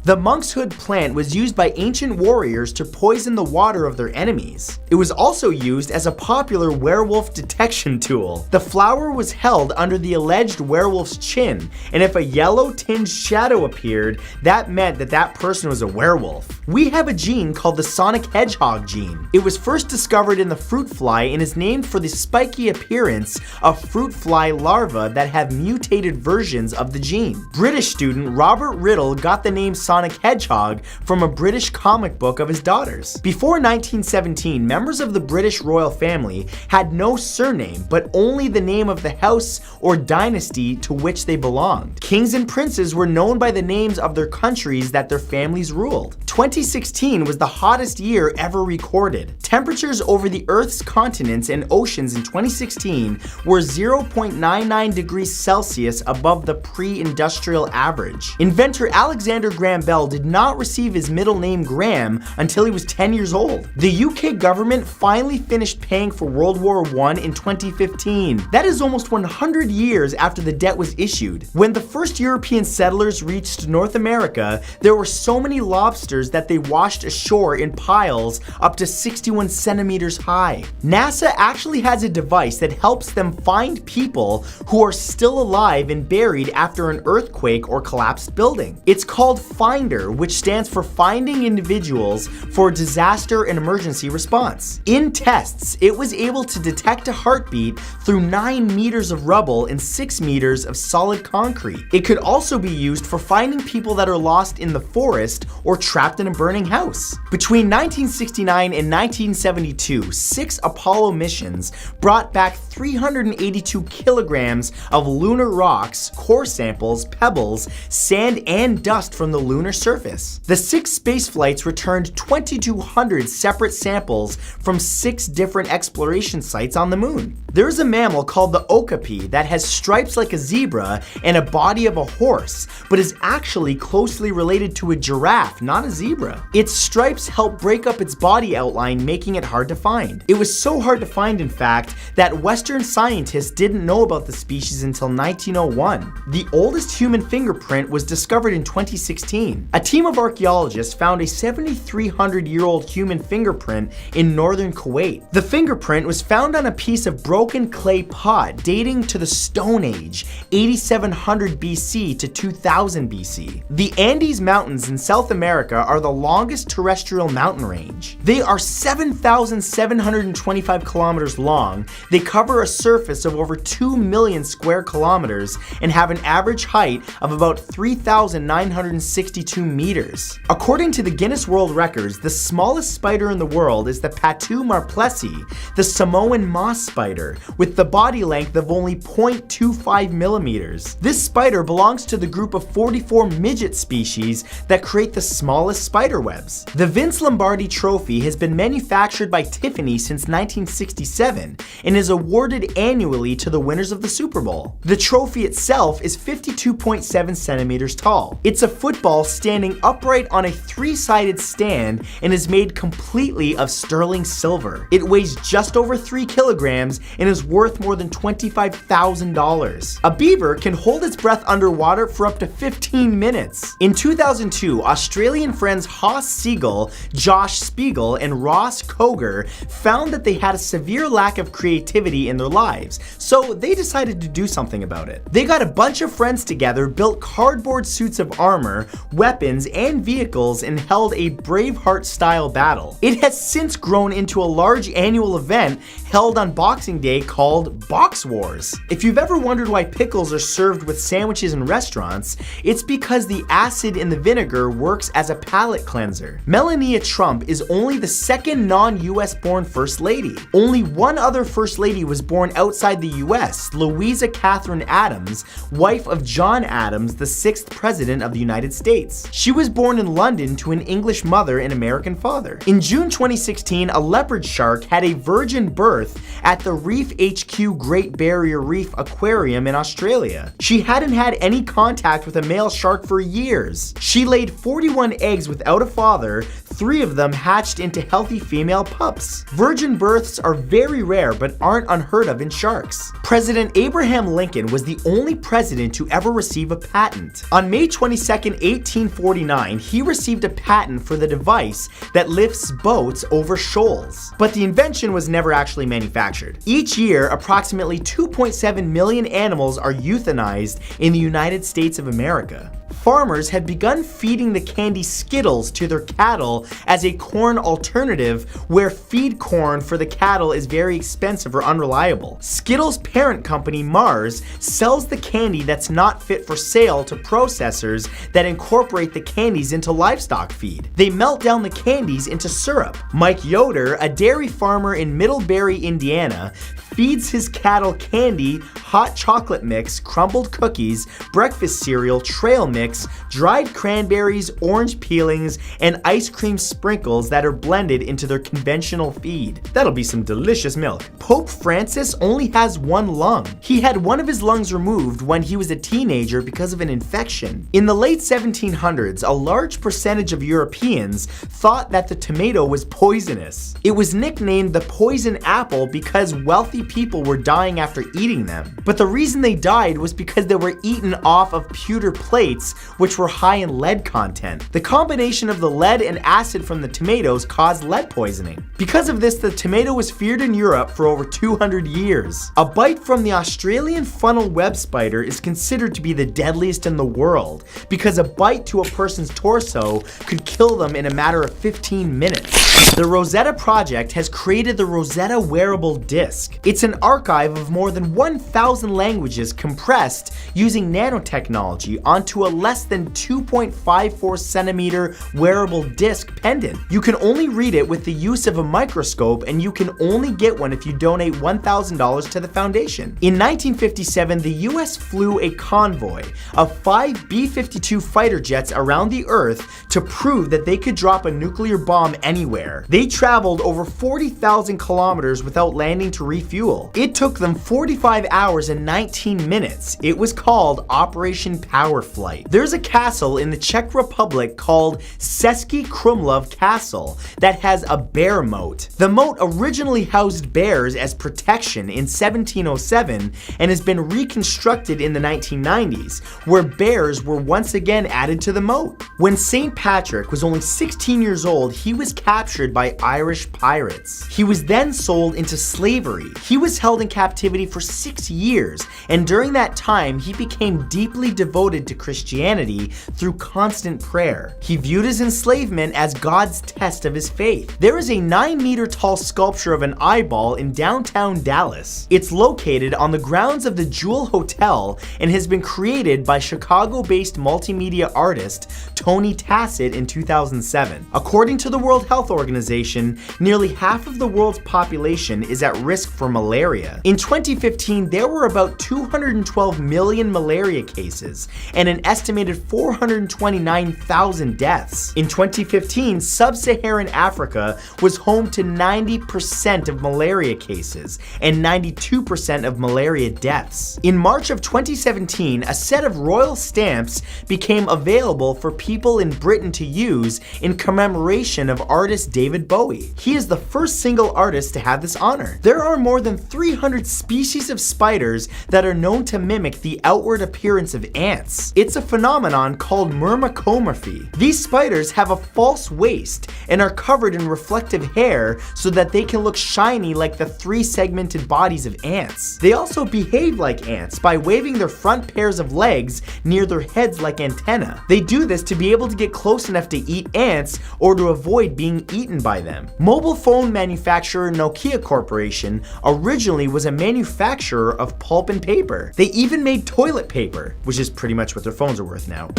The monk's hood plant was used by ancient warriors to poison the water of their enemies. It was also used as a popular werewolf detection tool. The flower was held under the alleged werewolf's chin, and if a yellow-tinged shadow appeared, that meant that that person was a werewolf. We have a gene called the Sonic Hedgehog gene. It was first discovered in the fruit fly and is named for the spiky appearance of fruit fly larvae that have mutated versions of the gene. British student Robert Riddle got got the name Sonic Hedgehog from a British comic book of his daughter's. Before 1917, members of the British royal family had no surname, but only the name of the house or dynasty to which they belonged. Kings and princes were known by the names of their countries that their families ruled. 2016 was the hottest year ever recorded. Temperatures over the Earth's continents and oceans in 2016 were 0.99 degrees Celsius above the pre-industrial average. Inventor Alexander Graham Bell did not receive his middle name Graham until he was 10 years old. The UK government finally finished paying for World War I in 2015. That is almost 100 years after the debt was issued. When the first European settlers reached North America, there were so many lobsters that they washed ashore in piles up to 61 centimeters high. NASA actually has a device that helps them find people who are still alive and buried after an earthquake or collapsed building. It's called FINDER, which stands for Finding Individuals for Disaster and Emergency Response. In tests, it was able to detect a heartbeat through 9 meters of rubble and 6 meters of solid concrete. It could also be used for finding people that are lost in the forest or trapped in a burning house. Between 1969 and 1972, 6 Apollo missions brought back 382 kilograms of lunar rocks, core samples, pebbles, sand, and dust from the lunar surface. The 6 space flights returned 2,200 separate samples from 6 different exploration sites on the moon. There is a mammal called the okapi that has stripes like a zebra and a body of a horse, but is actually closely related to a giraffe, not a zebra. Its stripes help break up its body outline, making it hard to find. It was so hard to find, in fact, that Western scientists didn't know about the species until 1901. The oldest human fingerprint was discovered in 2016. A team of archaeologists found a 7,300-year-old human fingerprint in northern Kuwait. The fingerprint was found on a piece of broken clay pot dating to the Stone Age, 8700 BC to 2000 BC. The Andes Mountains in South America are the longest terrestrial mountain range. They are 7,725 kilometers long. They cover a surface of over 2 million square kilometers and have an average height of about 3,962 meters. According to the Guinness World Records, the smallest spider in the world is the Patu marplesi, the Samoan moss spider, with the body length of only 0.25 millimeters. This spider belongs to the group of 44 midget species that create the smallest spider webs. The Vince Lombardi Trophy has been manufactured by Tiffany since 1967 and is awarded annually to the winners of the Super Bowl. The trophy itself is 52.7 centimeters tall. It's a football standing upright on a 3-sided stand and is made completely of sterling silver. It weighs just over 3 kilograms and is worth more than $25,000. A beaver can hold its breath underwater for up to 15 minutes. In 2002, Australian friends Haas Siegel, Josh Spiegel, and Ross Koger found that they had a severe lack of creativity in their lives, so they decided to do something about it. They got a bunch of friends together, built cardboard suits of armor, weapons, and vehicles, and held a Braveheart-style battle. It has since grown into a large annual event held on Boxing Day called Box Wars. If you've ever wondered why pickles are served with sandwiches in restaurants, it's because the acid in the vinegar works as a palate cleanser. Melania Trump is only the second non-US born First Lady. Only one other First Lady was born outside the US, Louisa Catherine Adams, wife of John Adams, the 6th President of the United States. She was born in London to an English mother and American father. In June 2016, a leopard shark had a virgin birth at the Reef HQ Great Barrier Reef Aquarium in Australia. She hadn't had any contact with a male shark for years. She laid 41 eggs without a father. 3 of them hatched into healthy female pups. Virgin births are very rare but aren't unheard of in sharks. President Abraham Lincoln was the only president to ever receive a patent. On May 22, 1849, he received a patent for the device that lifts boats over shoals. But the invention was never actually manufactured. Each year, approximately 2.7 million animals are euthanized in the United States of America. farmers had begun feeding the candy Skittles to their cattle as a corn alternative where feed corn for the cattle is very expensive or unreliable. Skittles' parent company Mars sells the candy that's not fit for sale to processors that incorporate the candies into livestock feed. They melt down the candies into syrup. Mike Yoder, a dairy farmer in Middlebury, Indiana, feeds his cattle candy, hot chocolate mix, crumbled cookies, breakfast cereal, trail mix, dried cranberries, orange peelings, and ice cream sprinkles that are blended into their conventional feed. That'll be some delicious milk. Pope Francis only has one lung. He had one of his lungs removed when he was a teenager because of an infection. In the late 1700s, a large percentage of Europeans thought that the tomato was poisonous. It was nicknamed the poison apple because wealthy people were dying after eating them. But the reason they died was because they were eaten off of pewter plates, which were high in lead content. The combination of the lead and acid from the tomatoes caused lead poisoning. Because of this, the tomato was feared in Europe for over 200 years. A bite from the Australian funnel web spider is considered to be the deadliest in the world because a bite to a person's torso could kill them in a matter of 15 minutes. The Rosetta Project has created the Rosetta Wearable Disc. It's an archive of more than 1,000 languages compressed using nanotechnology onto a less than 2.54 centimeter wearable disc pendant. You can only read it with the use of a microscope, and you can only get one if you donate $1,000 to the foundation. In 1957, the US flew a convoy of 5 B-52 fighter jets around the Earth to prove that they could drop a nuclear bomb anywhere. They traveled over 40,000 kilometers without landing to refuel. It took them 45 hours and 19 minutes. It was called Operation Power Flight. There's a castle in the Czech Republic called Český Krumlov Castle that has a bear moat. The moat originally housed bears as protection in 1707 and has been reconstructed in the 1990s, where bears were once again added to the moat. When St. Patrick was only 16 years old, he was captured by Irish pirates. He was then sold into slavery. He was held in captivity for 6 years, and during that time, he became deeply devoted to Christianity through constant prayer. He viewed his enslavement as God's test of his faith. There is a 9-meter tall sculpture of an eyeball in downtown Dallas. It's located on the grounds of the Jewel Hotel and has been created by Chicago-based multimedia artist Tony Tassett in 2007. According to the World Health Organization, nearly half of the world's population is at risk for malaria. In 2015, there were about 212 million malaria cases and an estimated 429,000 deaths. In 2015, sub-Saharan Africa was home to 90% of malaria cases and 92% of malaria deaths. In March of 2017, a set of royal stamps became available for people in Britain to use in commemoration of artist David Bowie. He is the first single artist to have this honor. There are more than 300 species of spiders that are known to mimic the outward appearance of ants. It's a phenomenon called myrmecomorphy. These spiders have a false waist and are covered in reflective hair so that they can look shiny like the 3-segmented bodies of ants. They also behave like ants by waving their front pairs of legs near their heads like antennae. They do this to be able to get close enough to eat ants or to avoid being eaten by them. Mobile phone manufacturer Nokia Corporation originally was a manufacturer of pulp and paper. They even made toilet paper, which is pretty much what their phones are worth now.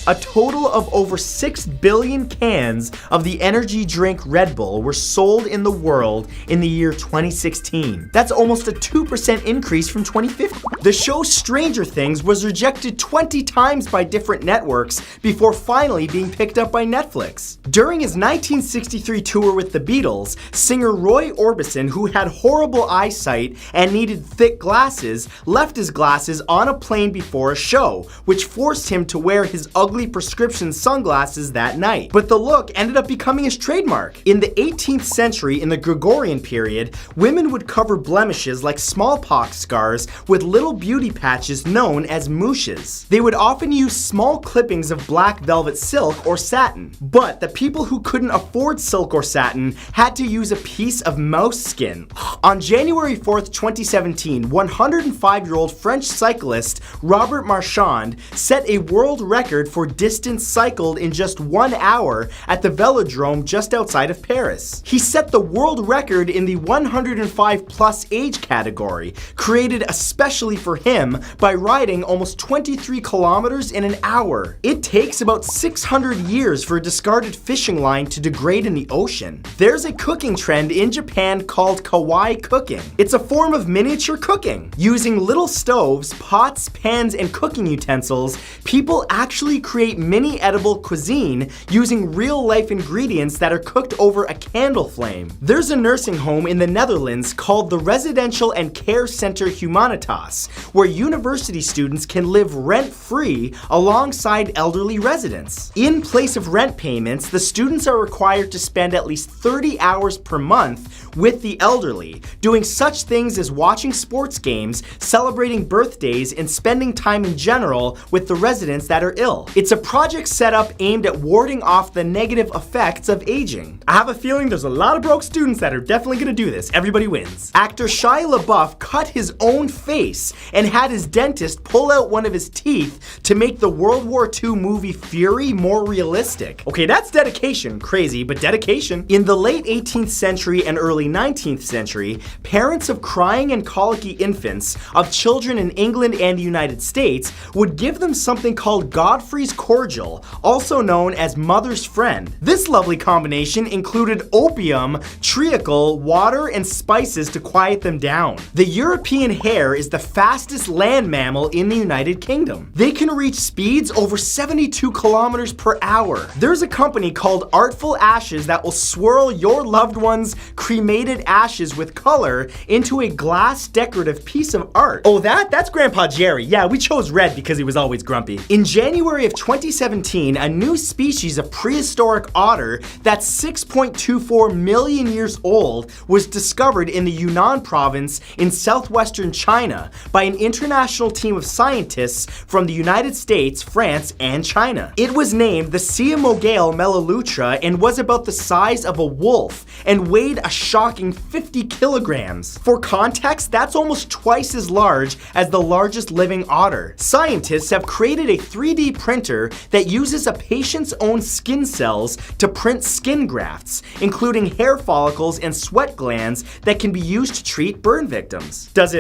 A total of over 6 billion cans of the energy drink Red Bull were sold in the world in the year 2016. That's almost a 2% increase from 2015. The show Stranger Things was rejected 20 times by different networks before finally being picked up by Netflix. During his 1963 tour with the Beatles, singer Roy Orbison, who had horrible eyesight and needed thick glasses, left his glasses on a plane before a show, which forced him to wear his ugly ugly prescription sunglasses that night. But the look ended up becoming his trademark. In the 18th century, in the Gregorian period, women would cover blemishes like smallpox scars with little beauty patches known as moushes. They would often use small clippings of black velvet silk or satin. But the people who couldn't afford silk or satin had to use a piece of mouse skin. On January 4th, 2017, 105-year-old French cyclist Robert Marchand set a world record for distance cycled in just 1 hour at the Velodrome just outside of Paris. He set the world record in the 105 plus age category, created especially for him by riding almost 23 kilometers in an hour. It takes about 600 years for a discarded fishing line to degrade in the ocean. There's a cooking trend in Japan called kawaii cooking. It's a form of miniature cooking. Using little stoves, pots, pans, and cooking utensils, people actually create mini edible cuisine using real-life ingredients that are cooked over a candle flame. There's a nursing home in the Netherlands called the Residential and Care Center Humanitas, where university students can live rent-free alongside elderly residents. In place of rent payments, the students are required to spend at least 30 hours per month with the elderly, doing such things as watching sports games, celebrating birthdays, and spending time in general with the residents that are ill. It's a project set up aimed at warding off the negative effects of aging. I have a feeling there's a lot of broke students that are definitely gonna do this. Everybody wins. Actor Shia LaBeouf cut his own face and had his dentist pull out one of his teeth to make the World War II movie Fury more realistic. Okay, that's dedication. Crazy, but dedication. In the late 18th century and early 19th century, parents of crying and colicky infants of children in England and the United States would give them something called Godfrey's Cordial, also known as Mother's Friend. This lovely combination included opium, treacle, water, and spices to quiet them down. The European hare is the fastest land mammal in the United Kingdom. They can reach speeds over 72 kilometers per hour. There's a company called Artful Ashes that will swirl your loved one's cremated ashes with color into a glass decorative piece of art. Oh, that's Grandpa Jerry. Yeah, we chose red because he was always grumpy. In January of 2017, a new species of prehistoric otter that's 6.24 million years old was discovered in the Yunnan province in southwestern China by an international team of scientists from the United States, France, and China. It was named the Siamogale Melaleuca and was about the size of a wolf and weighed a shocking 50 kilograms. For context, that's almost twice as large as the largest living otter. Scientists have created a 3D printer that uses a patient's own skin cells to print skin grafts, including hair follicles and sweat glands that can be used to treat burn victims. Does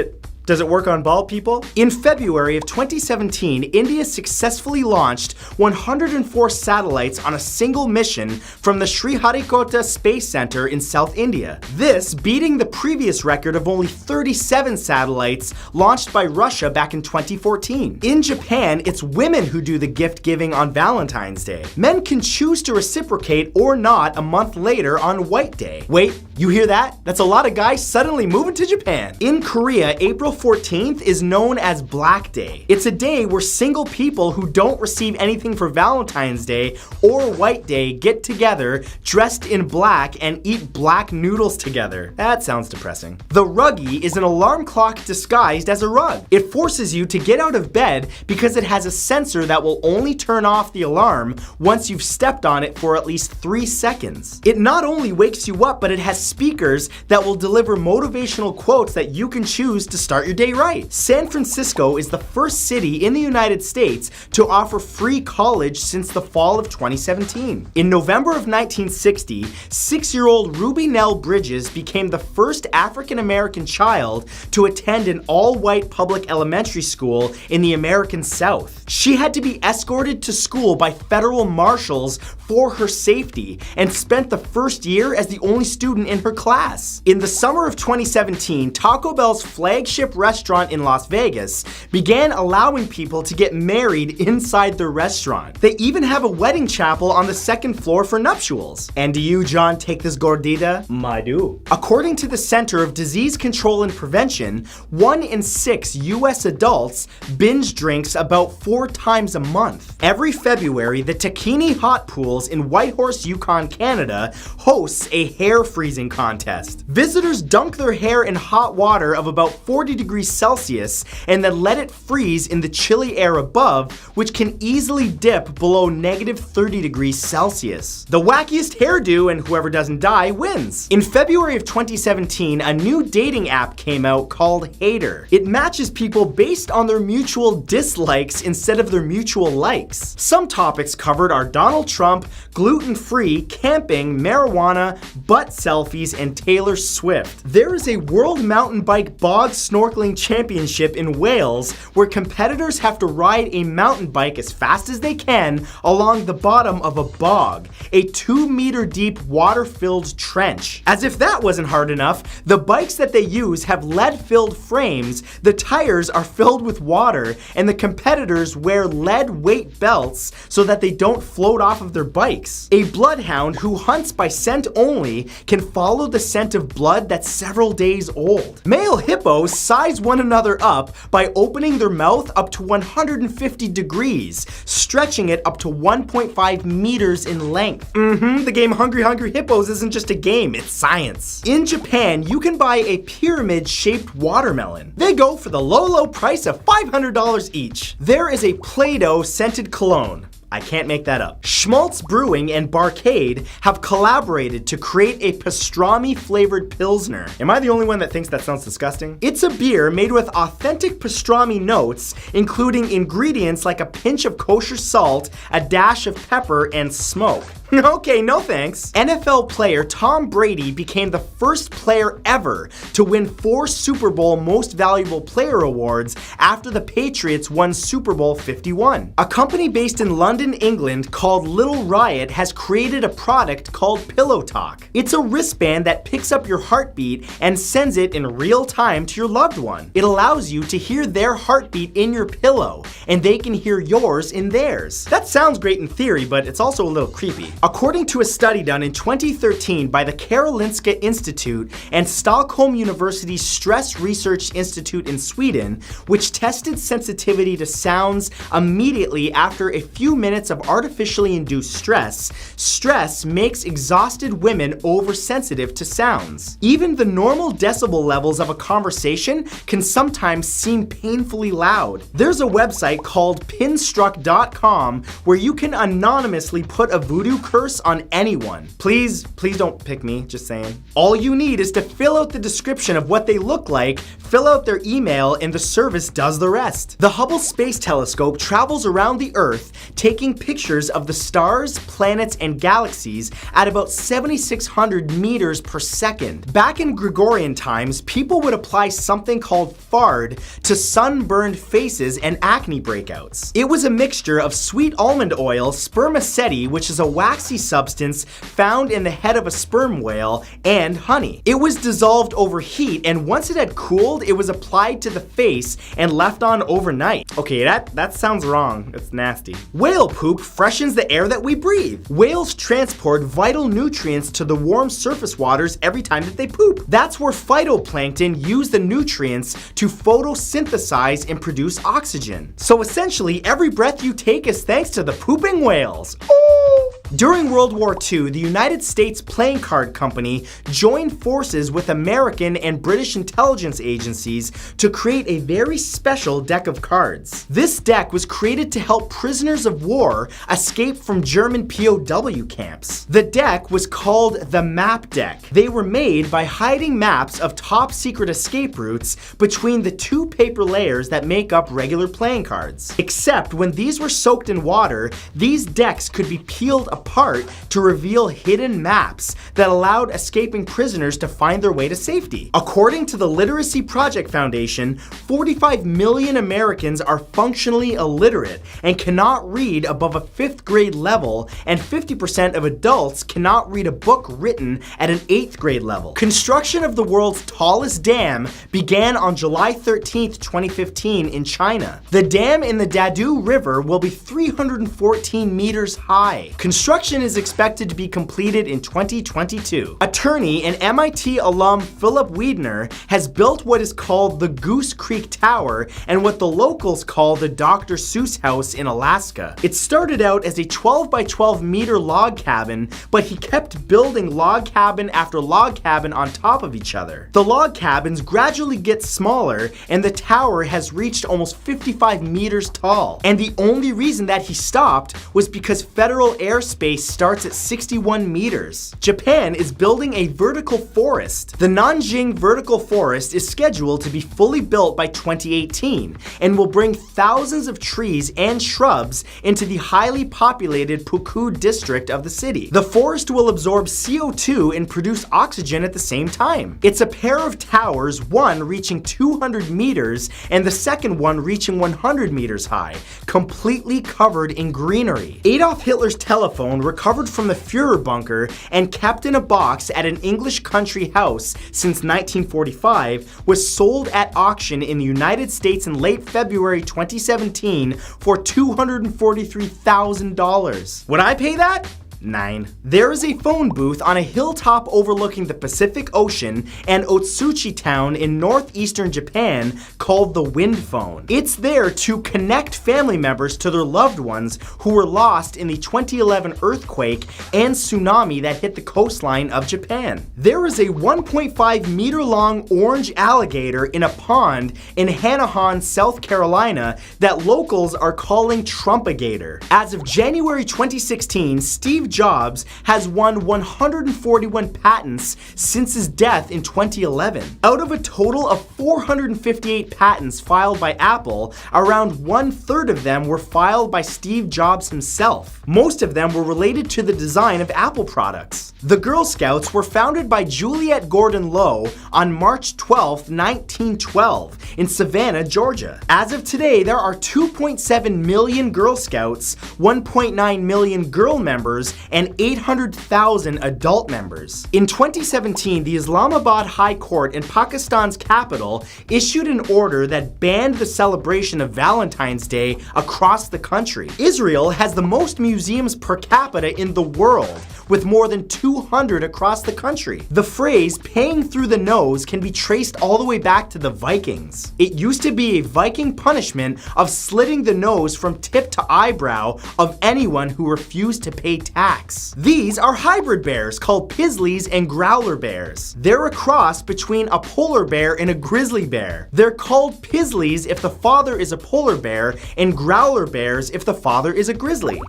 it work on bald people? In February of 2017, India successfully launched 104 satellites on a single mission from the Sriharikota Space Center in South India. This beating the previous record of only 37 satellites launched by Russia back in 2014. In Japan, it's women who do the gift giving on Valentine's Day. Men can choose to reciprocate or not a month later on White Day. Wait, you hear that? That's a lot of guys suddenly moving to Japan. In Korea, April 14th is known as Black Day. It's a day where single people who don't receive anything for Valentine's Day or White Day get together dressed in black and eat black noodles together. That sounds depressing. The Ruggie is an alarm clock disguised as a rug. It forces you to get out of bed because it has a sensor that will only turn off the alarm once you've stepped on it for at least 3 seconds. It not only wakes you up, but it has speakers that will deliver motivational quotes that you can choose to start your day right. San Francisco is the first city in the United States to offer free college since the fall of 2017. In November of 1960, 6-year-old Ruby Nell Bridges became the first African-American child to attend an all-white public elementary school in the American South. She had to be escorted to school by federal marshals for her safety and spent the first year as the only student in her class. In the summer of 2017, Taco Bell's flagship restaurant in Las Vegas began allowing people to get married inside the restaurant. They even have a wedding chapel on the 2nd floor for nuptials. And do you, John, take this gordita? I do. According to the Center of Disease Control and Prevention, 1 in 6 US adults binge drinks about 4 4 times a month. Every February, the Takini Hot Pools in Whitehorse, Yukon, Canada hosts a hair freezing contest. Visitors dunk their hair in hot water of about 40 degrees Celsius and then let it freeze in the chilly air above, which can easily dip below negative 30 degrees Celsius. The wackiest hairdo and whoever doesn't die wins. In February of 2017, a new dating app came out called Hater. It matches people based on their mutual dislikes instead of their mutual likes. Some topics covered are Donald Trump, gluten-free, camping, marijuana, butt selfies, and Taylor Swift. There is a World Mountain Bike Bog Snorkeling Championship in Wales where competitors have to ride a mountain bike as fast as they can along the bottom of a bog, a 2-meter deep water-filled trench. As if that wasn't hard enough, the bikes that they use have lead-filled frames, the tires are filled with water, and the competitors wear lead weight belts so that they don't float off of their bikes. A bloodhound who hunts by scent only can follow the scent of blood that's several days old. Male hippos size one another up by opening their mouth up to 150 degrees, stretching it up to 1.5 meters in length. The game Hungry Hungry Hippos isn't just a game, it's science. In Japan, you can buy a pyramid-shaped watermelon. They go for the low price of $500 each. There is a Play-Doh scented cologne. I can't make that up. Schmaltz Brewing and Barcade have collaborated to create a pastrami-flavored Pilsner. Am I the only one that thinks that sounds disgusting? It's a beer made with authentic pastrami notes, including ingredients like a pinch of kosher salt, a dash of pepper, and smoke. Okay, no thanks. NFL player Tom Brady became the first player ever to win 4 Super Bowl Most Valuable Player awards after the Patriots won Super Bowl 51. A company based in London, England called Little Riot has created a product called Pillow Talk. It's a wristband that picks up your heartbeat and sends it in real time to your loved one. It allows you to hear their heartbeat in your pillow, and they can hear yours in theirs. That sounds great in theory, but it's also a little creepy. According to a study done in 2013 by the Karolinska Institute and Stockholm University's Stress Research Institute in Sweden, which tested sensitivity to sounds immediately after a few minutes of artificially induced stress, stress makes exhausted women oversensitive to sounds. Even the normal decibel levels of a conversation can sometimes seem painfully loud. There's a website called pinstruck.com where you can anonymously put a voodoo curse on anyone. Please don't pick me, just saying. All you need is to fill out the description of what they look like, fill out their email, and the service does the rest. The Hubble Space Telescope travels around the Earth, taking pictures of the stars, planets, and galaxies at about 7,600 meters per second. Back in Gregorian times, people would apply something called fard to sunburned faces and acne breakouts. It was a mixture of sweet almond oil, spermaceti, which is a waxy substance found in the head of a sperm whale, and honey. It was dissolved over heat, and once it had cooled, it was applied to the face and left on overnight. Okay, that sounds wrong. It's nasty. Whale poop freshens the air that we breathe. Whales transport vital nutrients to the warm surface waters every time that they poop. That's where phytoplankton use the nutrients to photosynthesize and produce oxygen. So essentially, every breath you take is thanks to the pooping whales. Ooh. During World War II, the United States Playing Card Company joined forces with American and British intelligence agencies to create a very special deck of cards. This deck was created to help prisoners of war escape from German POW camps. The deck was called the Map Deck. They were made by hiding maps of top secret escape routes between the 2 paper layers that make up regular playing cards. Except when these were soaked in water, these decks could be peeled apart to reveal hidden maps that allowed escaping prisoners to find their way to safety. According to the Literacy Project Foundation, 45 million Americans are functionally illiterate and cannot read above a 5th grade level, and 50% of adults cannot read a book written at an 8th grade level. Construction of the world's tallest dam began on July 13th, 2015 in China. The dam in the Dadu River will be 314 meters high. Construction Construction is expected to be completed in 2022. Attorney and MIT alum Philip Wiedner has built what is called the Goose Creek Tower and what the locals call the Dr. Seuss House in Alaska. It started out as a 12 by 12 meter log cabin, but he kept building log cabin after log cabin on top of each other. The log cabins gradually get smaller, and the tower has reached almost 55 meters tall. And the only reason that he stopped was because federal airspace starts at 61 meters. Japan is building a vertical forest. The Nanjing Vertical Forest is scheduled to be fully built by 2018 and will bring thousands of trees and shrubs into the highly populated Puku district of the city. The forest will absorb CO2 and produce oxygen at the same time. It's a pair of towers, one reaching 200 meters and the second one reaching 100 meters high, completely covered in greenery. Adolf Hitler's telephone, recovered from the Führer bunker and kept in a box at an English country house since 1945, was sold at auction in the United States in late February 2017 for $243,000. Would I pay that? 9. There is a phone booth on a hilltop overlooking the Pacific Ocean and Otsuchi town in northeastern Japan called the Wind Phone. It's there to connect family members to their loved ones who were lost in the 2011 earthquake and tsunami that hit the coastline of Japan. There is a 1.5 meter long orange alligator in a pond in Hanahan, South Carolina that locals are calling Trumpagator. As of January 2016, Steve Jobs has won 141 patents since his death in 2011. Out of a total of 458 patents filed by Apple, around 1/3 of them were filed by Steve Jobs himself. Most of them were related to the design of Apple products. The Girl Scouts were founded by Juliette Gordon Low on March 12, 1912 in Savannah, Georgia. As of today, there are 2.7 million Girl Scouts, 1.9 million girl members, and 800,000 adult members. In 2017, the Islamabad High Court in Pakistan's capital issued an order that banned the celebration of Valentine's Day across the country. Israel has the most museums per capita in the world, with more than 200 across the country. The phrase "paying through the nose" can be traced all the way back to the Vikings. It used to be a Viking punishment of slitting the nose from tip to eyebrow of anyone who refused to pay tax. These are hybrid bears called Pisleys and Growler bears. They're a cross between a polar bear and a grizzly bear. They're called Pisleys if the father is a polar bear and Growler bears if the father is a grizzly.